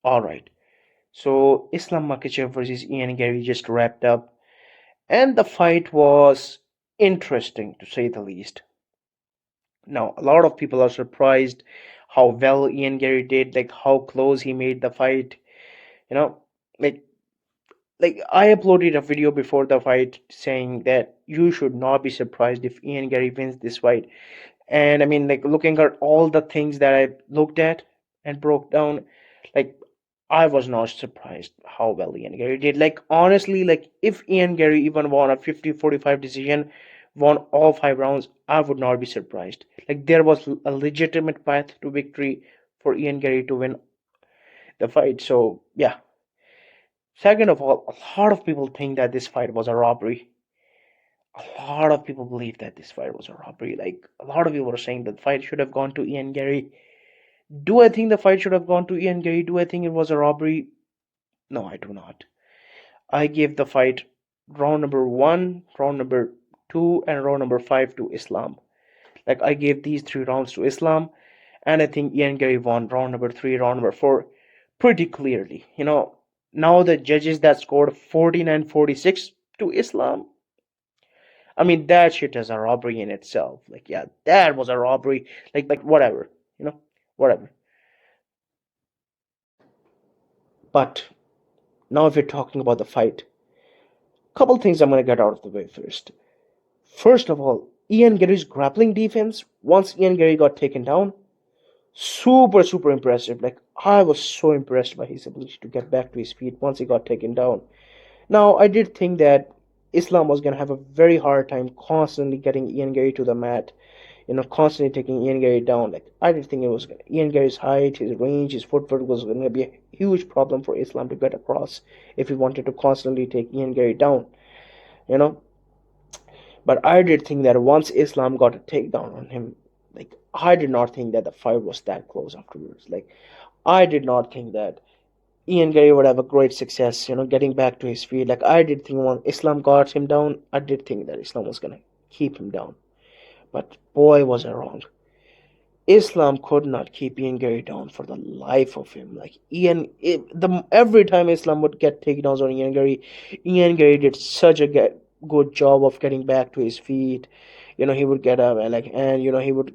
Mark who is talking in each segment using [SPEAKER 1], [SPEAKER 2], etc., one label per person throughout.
[SPEAKER 1] All right. So Islam Makhachev versus Ian Garry just wrapped up, and the fight was interesting to say the least. Now, a lot of people are surprised how well Ian Garry did, like how close he made the fight. You know, like I uploaded a video before the fight saying that you should not be surprised if Ian Garry wins this fight. And I mean, like looking at all the things that I looked at and broke down, like I was not surprised how well Ian Garry did. Like honestly, like if Ian Garry even won a 50-45 decision, won all 5 rounds, I would not be surprised. Like there was a legitimate path to victory for Ian Garry to win the fight. So yeah. Second of all, a lot of people think that this fight was a robbery. A lot of people believe that this fight was a robbery. Like a lot of people are saying that the fight should have gone to Ian Garry. Do I think the fight should have gone to Ian Garry? Do I think it was a robbery? No, I do not. I gave the fight round number one, round number two, and round number five to Islam. Like I gave these 3 rounds to Islam, and I think Ian Garry won round number three, round number four, pretty clearly. Now the judges that scored 49-46 to Islam. I mean that shit is a robbery in itself. Like yeah, that was a robbery. Like whatever, whatever. But now if you're talking about the fight, couple things I'm gonna get out of the way first. First of all, Ian Gary's grappling defense, once Ian Gary got taken down, super, super impressive. Like, I was so impressed by his ability to get back to his feet once he got taken down. Now, I did think that Islam was going to have a very hard time constantly getting Ian Gary to the mat, constantly taking Ian Gary down. Like, I did think it was Ian Gary's height, his range, his footwork was going to be a huge problem for Islam to get across if he wanted to constantly take Ian Gary down, you know. But I did think that once Islam got a takedown on him, like I did not think that the fight was that close afterwards. Like I did not think that Ian Gary would have a great success, getting back to his feet. Like I did think when Islam got him down, I did think that Islam was gonna keep him down. But boy was I wrong. Islam could not keep Ian Gary down for the life of him. Like every time Islam would get takedowns on Ian Gary did such a good job of getting back to his feet. He would get up and he would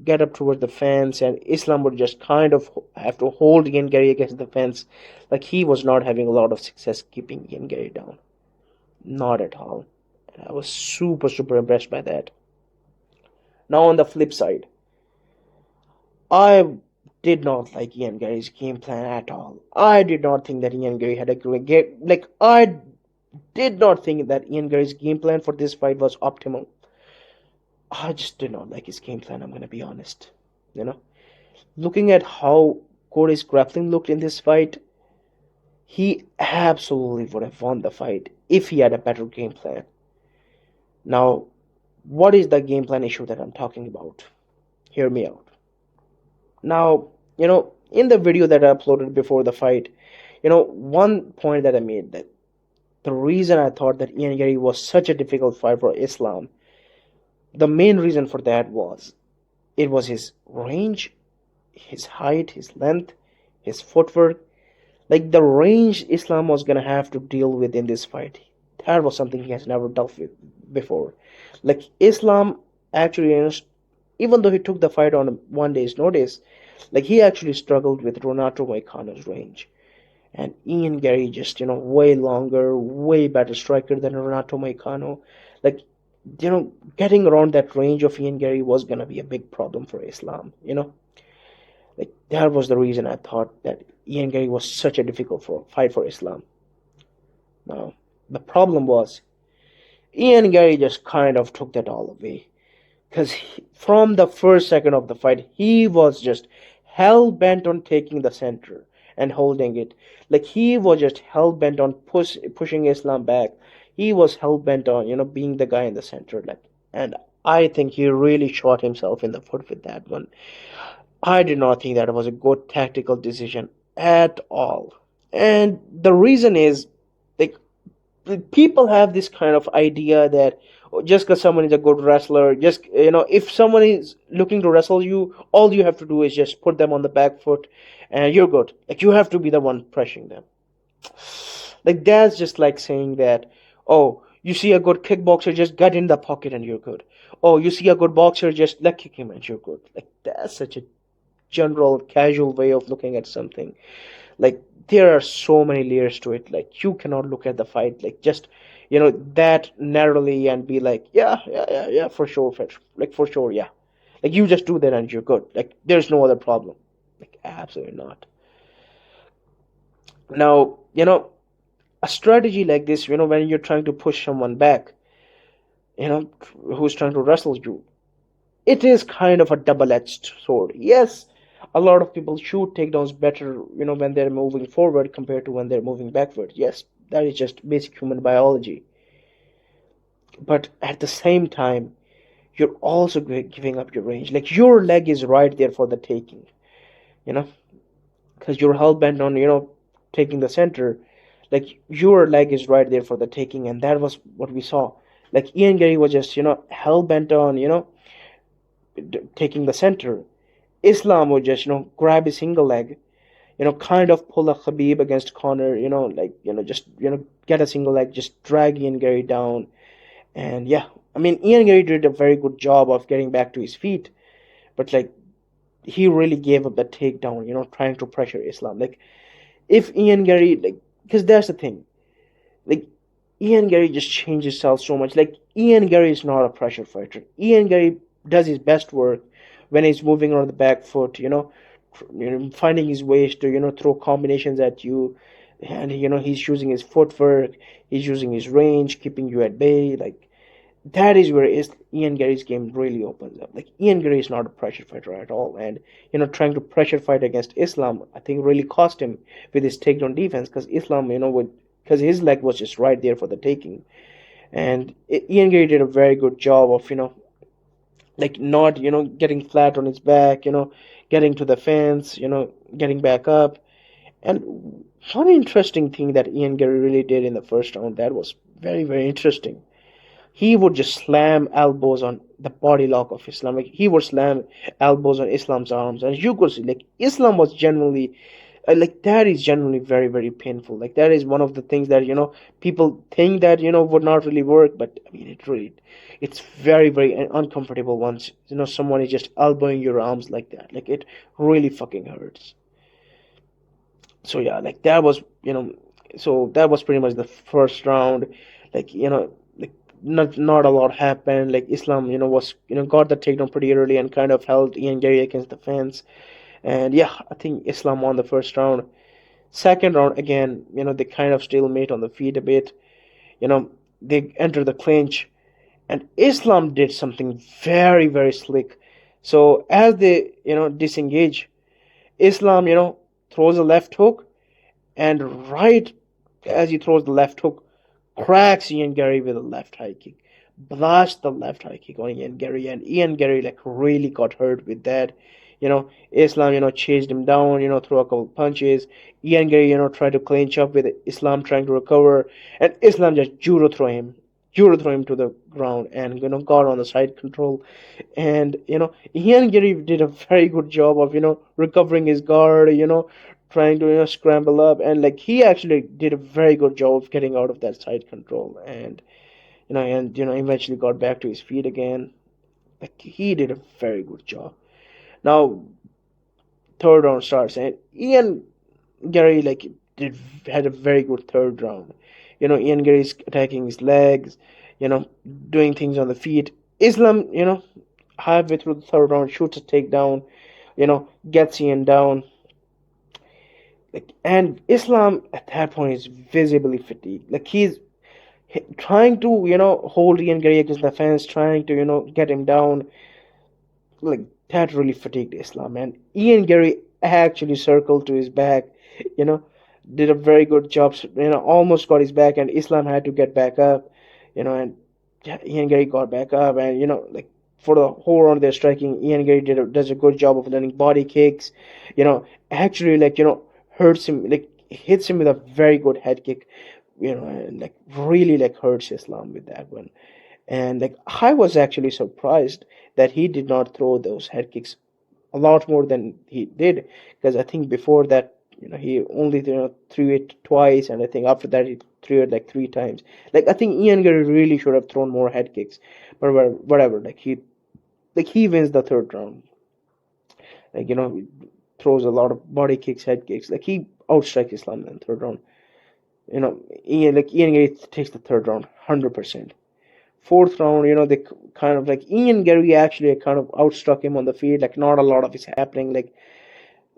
[SPEAKER 1] get up towards the fence, and Islam would just kind of have to hold Ian Gary against the fence. Like he was not having a lot of success keeping Ian Gary down. Not at all. I was super super impressed by that. Now on the flip side, I did not like Ian Gary's game plan at all. I did not think that Ian Gary had a great game. Like, I did not think that Ian Gary's game plan for this fight was optimal. I just did not like his game plan, I'm going to be honest. You know? Looking at how Cody's grappling looked in this fight, he absolutely would have won the fight if he had a better game plan. Now, what is the game plan issue that I'm talking about? Hear me out. Now, in the video that I uploaded before the fight, one point that I made, that the reason I thought that Ian Garry was such a difficult fight for Islam, the main reason for that was it was his range, his height, his length, his footwork. Like the range Islam was gonna have to deal with in this fight, that was something he has never dealt with before. Like Islam actually, even though he took the fight on one day's notice, like he actually struggled with Renato Moicano's range. And Ian Garry just, way longer, way better striker than Renato Moicano. Like, getting around that range of Ian Garry was gonna be a big problem for Islam. Like that was the reason I thought that Ian Garry was such a difficult fight for Islam. Now, the problem was Ian Garry just kind of took that all away. Because from the first second of the fight, he was just hell bent on taking the center and holding it. Like he was just hell bent on pushing Islam back. He was hell bent on being the guy in the center. And I think he really shot himself in the foot with that one. I did not think that was a good tactical decision at all. And the reason is, like, people have this kind of idea that, just because someone is a good wrestler, just if someone is looking to wrestle you, all you have to do is just put them on the back foot, and you're good. Like you have to be the one pressuring them. Like that's just like saying that, oh, you see a good kickboxer, just get in the pocket and you're good. Oh, you see a good boxer, just leg kick him and you're good. Like that's such a general, casual way of looking at something. Like there are so many layers to it. Like you cannot look at the fight like just that narrowly and be like, yeah, yeah, yeah, yeah, for sure, like for sure, yeah. Like you just do that and you're good. Like there's no other problem. Like absolutely not. Now, a strategy like this, when you're trying to push someone back, you know, who's trying to wrestle you, it is kind of a double-edged sword. Yes, a lot of people shoot takedowns better, when they're moving forward compared to when they're moving backward. Yes, that is just basic human biology. But at the same time, you're also giving up your range. Like your leg is right there for the taking, you know, because you're hell bent on, taking the center. Like your leg is right there for the taking, and that was what we saw. Like Ian Garry was just, hell bent on, taking the center. Islam would just, grab his single leg, kind of pull a Khabib against Conor, like, just, get a single leg, just drag Ian Garry down. And yeah, I mean, Ian Garry did a very good job of getting back to his feet, but like, he really gave up the takedown, trying to pressure Islam. Like, if Ian Garry, like, because that's the thing, like, Ian Garry just changed himself so much. Like, Ian Garry is not a pressure fighter. Ian Garry does his best work when he's moving on the back foot, finding his ways to, throw combinations at you. And, he's using his footwork, he's using his range, keeping you at bay. Like, that is where Ian Garry's game really opens up. Like, Ian Garry is not a pressure fighter at all. And, trying to pressure fight against Islam, I think really cost him with his takedown defense because Islam, would because his leg was just right there for the taking. And Ian Gary did a very good job of, like not, getting flat on his back, getting to the fence, getting back up. And one interesting thing that Ian Gary really did in the first round that was very, very interesting. He would just slam elbows on the body lock of Islam. Like he would slam elbows on Islam's arms. And you could see, like, Islam was generally like that is generally very, very painful. Like that is one of the things that people think that would not really work, but I mean it's very, very uncomfortable once someone is just elbowing your arms like that. Like it really fucking hurts. So yeah, like that was so that was pretty much the first round. Like like not a lot happened. Like Islam was got the takedown pretty early and kind of held Ian Gary against the fence. And yeah, I think Islam won the first round. Second round, again, they kind of stalemate on the feet a bit. They enter the clinch, and Islam did something very, very slick. So as they, disengage, Islam, throws a left hook, and right as he throws the left hook, cracks Ian Garry with a left high kick. Blast the left high kick on Ian Garry, and Ian Garry like really got hurt with that. Islam, chased him down, threw a couple punches. Ian Garry, tried to clinch up with Islam trying to recover, and Islam just judo throw him to the ground, and got on the side control. And Ian Garry did a very good job of recovering his guard, trying to scramble up, and like he actually did a very good job of getting out of that side control, and eventually got back to his feet again. Like he did a very good job. Now third round starts, and Ian Garry like had a very good third round. Ian Garry's attacking his legs, you know, doing things on the feet. Islam, halfway through the third round, shoots a takedown, gets Ian down. Like, and Islam at that point is visibly fatigued. Like he's trying to, hold Ian Garry against the fence, trying to, get him down. Like that really fatigued Islam, and Ian Garry actually circled to his back, you know, did a very good job, almost got his back, and Islam had to get back up, and yeah, Ian Garry got back up, and like for the whole round they're striking. Ian Garry does a good job of landing body kicks, actually like hurts him, like hits him with a very good head kick, and like really like hurts Islam with that one. And like I was actually surprised that he did not throw those head kicks a lot more than he did, because I think before that, he only threw it twice, and I think after that he threw it like three times. Like I think Ian Garry really should have thrown more head kicks, but whatever. Like he wins the third round. Like throws a lot of body kicks, head kicks. Like he outstrikes Islam in the third round. Ian Garry takes the third round 100%. Fourth round, they kind of like Ian Garry actually kind of outstruck him on the field. Like not a lot of it's happening. Like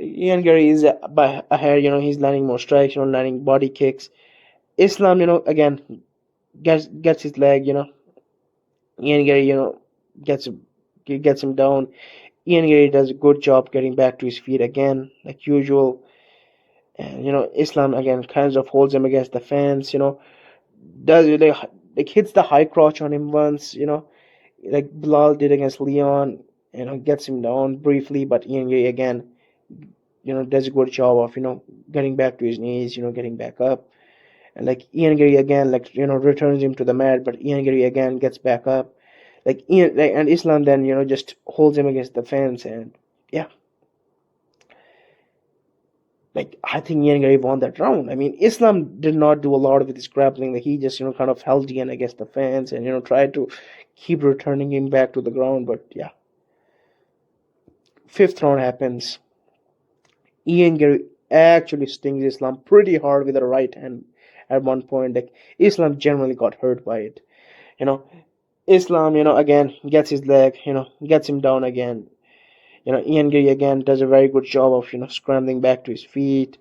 [SPEAKER 1] Ian Garry is by ahead. He's landing more strikes. Landing body kicks. Islam, again gets his leg. Ian Garry, gets gets him down. Ian Garry does a good job getting back to his feet again, like usual. And Islam again kind of holds him against the fence. Does like hits the high crotch on him once. Like Bilal did against Leon. Gets him down briefly, but Ian Garry again, does a good job of getting back to his knees. Getting back up. And like Ian Garry again, like returns him to the mat, but Ian Garry again gets back up. And Islam then just holds him against the fence, and yeah, like I think Ian Garry won that round. I mean, Islam did not do a lot of this grappling. Like he just kind of held Ian against the fence and tried to keep returning him back to the ground. But yeah, fifth round happens. Ian Garry actually stings Islam pretty hard with the right hand at one point. Like Islam generally got hurt by it. You know, Islam, again gets his leg, gets him down again. Ian Garry again does a very good job of scrambling back to his feet.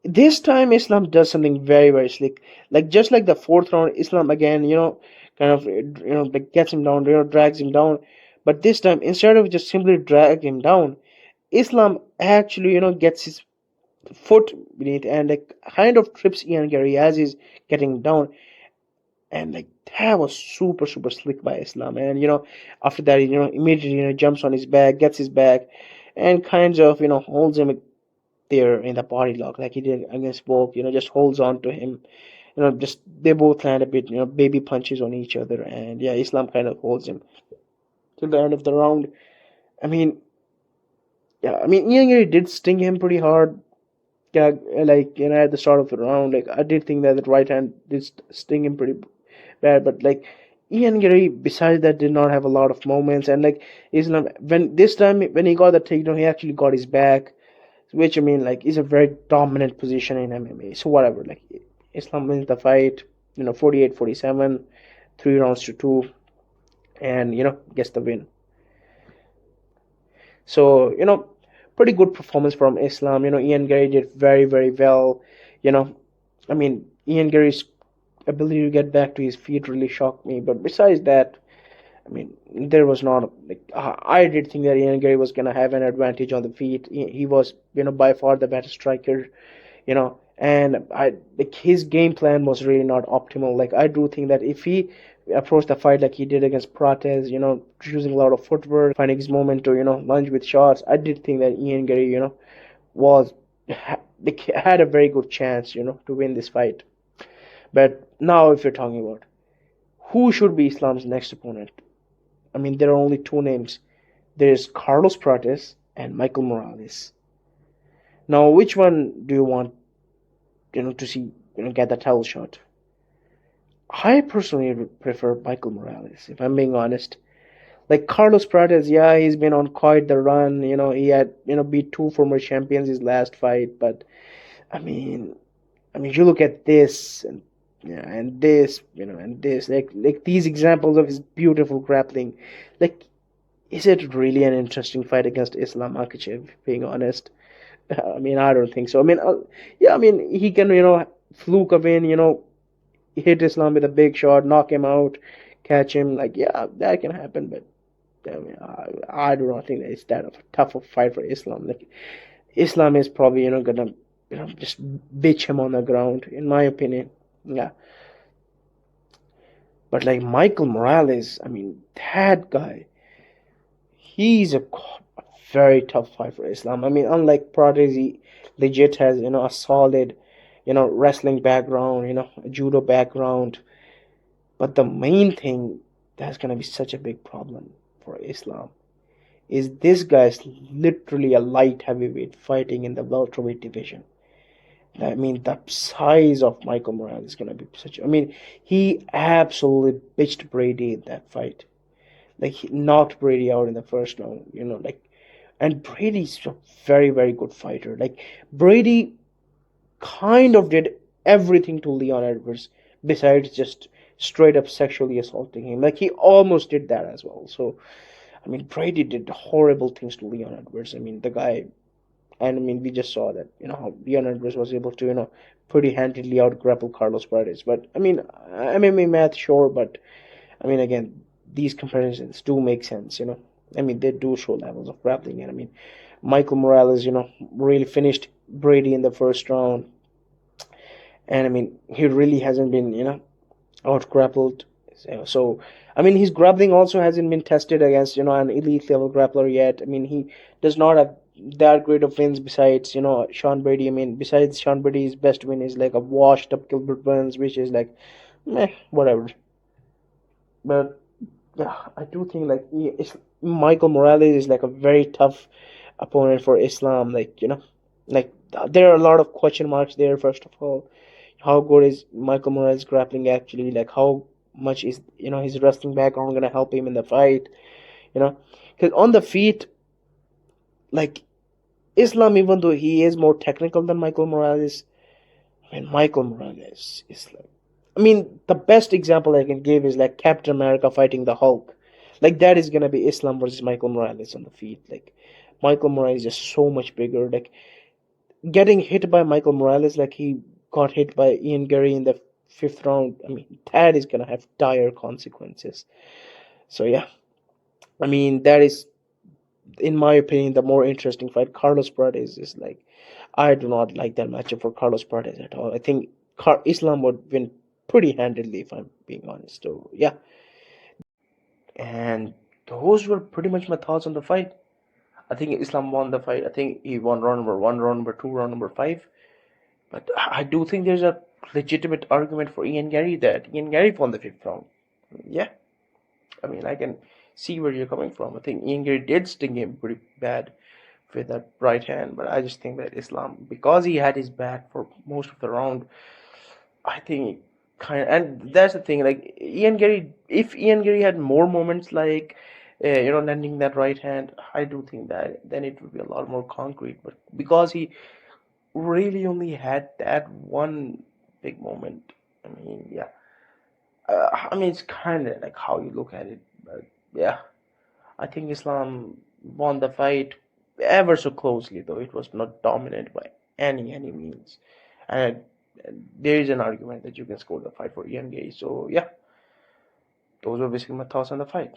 [SPEAKER 1] This time Islam does something very very slick. Like just like the fourth round, Islam again kind of like gets him down, drags him down. But this time instead of just simply drag him down, Islam actually gets his foot beneath and like kind of trips Ian Garry as he's getting down. And like that was super super slick by Islam. And after that, he immediately jumps on his back, gets his back, and kind of holds him there in the body lock like he did against Volk. Just holds on to him. Just they both land a bit baby punches on each other, and yeah, Islam kind of holds him till the end of the round. I mean, yeah, I mean Ian Garry did sting him pretty hard. Yeah, like at the start of the round, like I did think that the right hand did sting him pretty bad, but like Ian Garry, besides that, did not have a lot of moments. And like Islam, when this time when he got the takedown, he actually got his back, which I mean, like, is a very dominant position in MMA. So whatever, like Islam wins the fight, 48-47, 3 rounds to two, and gets the win. So pretty good performance from Islam. Ian Garry did very very well. I mean Ian Garry's ability to get back to his feet really shocked me. But besides that, I mean, there was not like I did think that Ian Garry was gonna have an advantage on the feet. He was, by far the better striker. And I like his game plan was really not optimal. Like I do think that if he approached the fight like he did against Prates, using a lot of footwork, finding his moment to lunge with shots, I did think that Ian Garry, was had a very good chance, to win this fight. But now, if you're talking about who should be Islam's next opponent, I mean, there are only two names. There's Carlos Prates and Michael Morales. Now, which one do you want, to see, get the title shot? I personally prefer Michael Morales, if I'm being honest. Like Carlos Prates, yeah, he's been on quite the run. He had, beat two former champions his last fight. But I mean, you look at this and yeah, and this, and this, like these examples of his beautiful grappling. Like, is it really an interesting fight against Islam Makhachev? Being honest, I mean, I don't think so. I mean, yeah, I mean, he can, fluke a win, hit Islam with a big shot, knock him out, catch him. Like, yeah, that can happen. But I mean, I do not think that it's that of a tough of a fight for Islam. Like, Islam is probably, gonna, just bitch him on the ground, in my opinion. Yeah. But like Michael Morales, I mean, that guy, he's a very tough fight for Islam. I mean, unlike Prates, he legit has, a solid, wrestling background, a judo background. But the main thing That's gonna be such a big problem for Islam. Is this guy's literally a light heavyweight fighting in the welterweight division? I mean, the size of Michael Morales is gonna be such. I mean, he absolutely bitched Brady in that fight. Like he knocked Brady out in the first round. And Brady's a very, very good fighter. Like Brady kind of did everything to Leon Edwards besides just straight up sexually assaulting him. Like he almost did that as well. So I mean, Brady did horrible things to Leon Edwards. I mean, the guy, and I mean, we just saw that how Leon Edwards was able to pretty handedly out grapple Carlos Paredes. But I mean, MMA math, sure, but I mean, again, these comparisons do make sense. I mean, they do show levels of grappling, and I mean, Michael Morales, really finished Brady in the first round, and I mean, he really hasn't been, out grappled. So, I mean, his grappling also hasn't been tested against, an elite level grappler yet. I mean, he does not have that great of wins besides, Sean Brady. I mean, besides Sean Brady's best win is like a washed up Gilbert Burns, which is like, meh, whatever. But yeah, I do think like Michael Morales is like a very tough opponent for Islam. Like there are a lot of question marks there. First of all, how good is Michael Morales grappling actually? Like how much is his wrestling background gonna help him in the fight? You know, because on the feet, like Islam, even though he is more technical than Michael Morales, I mean Michael Morales is like. I mean, the best example I can give is like Captain America fighting the Hulk. Like that is gonna be Islam versus Michael Morales on the feet. Like Michael Morales is so much bigger. Like getting hit by Michael Morales, like he got hit by Ian Garry in the fifth round. I mean, that is gonna have dire consequences. So yeah, I mean that is, in my opinion, the more interesting fight. Carlos Paredes is like, I do not like that matchup for Carlos Paredes at all. I think Islam would win pretty handedly if I'm being honest. So yeah, and those were pretty much my thoughts on the fight. I think Islam won the fight. I think he won round number one, round number two, round number five. But I do think there's a legitimate argument for Ian Garry that Ian Garry won the fifth round. Yeah, I mean, I can see where you're coming from. I think Ian Garry did sting him pretty bad with that right hand, but I just think that Islam, because he had his back for most of the round, I think kind of, and that's the thing. Like Ian Garry, if Ian Garry had more moments like, landing that right hand, I do think that then it would be a lot more concrete. But because he really only had that one big moment, I mean, yeah. I mean, it's kind of like how you look at it, but yeah, I think Islam won the fight ever so closely, though it was not dominant by any means. And there is an argument that you can score the fight for Ian Gay. So yeah, those were basically my thoughts on the fight.